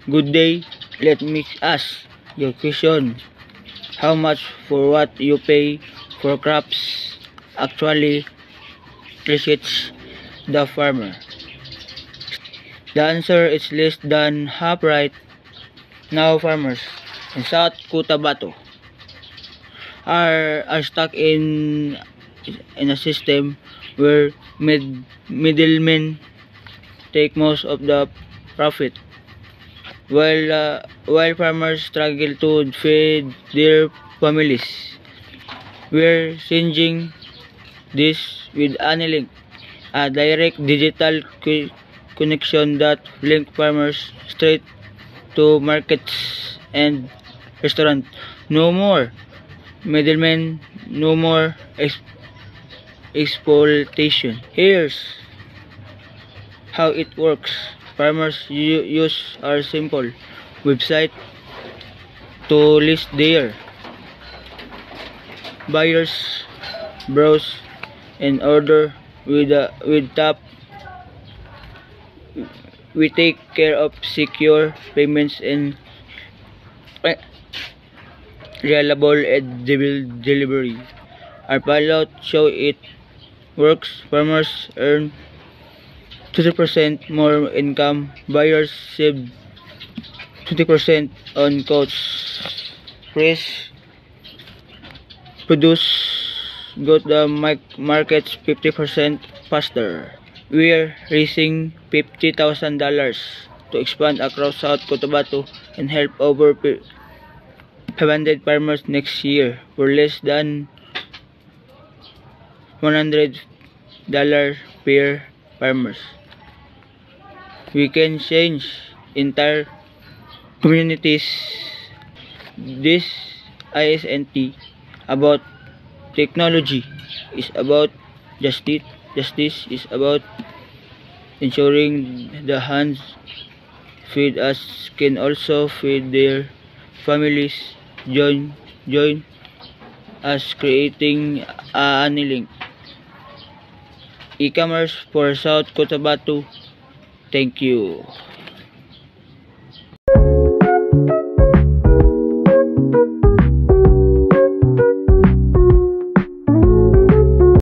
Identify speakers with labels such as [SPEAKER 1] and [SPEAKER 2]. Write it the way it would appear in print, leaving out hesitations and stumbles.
[SPEAKER 1] Good day. Let me ask your question. How much for what you pay for crops actually reaches the farmer? The answer is less than half right now. Farmers in South Cotabato are stuck in a system where middlemen take most of the profit, while farmers struggle to feed their families. We're changing this with Anilink, a direct digital connection that link farmers straight to markets and restaurants. No more middlemen, no more exploitation. Here's how it works. Farmers use our simple website to list their buyers, browse and order with tap. We take care of secure payments and reliable delivery. Our pilot show it works. Farmers earn 20% more income. Buyers save 20% on costs. Fresh produce go to the markets 50% faster. We're raising $50,000 to expand across South Cotabato and help over 500 farmers next year for less than $100 per farmers. We can change entire communities. This isn't about technology, is about justice. Justice is about ensuring the hands feed us can also feed their families. Join us creating a Anilink e-commerce for South Cotabato. Thank you.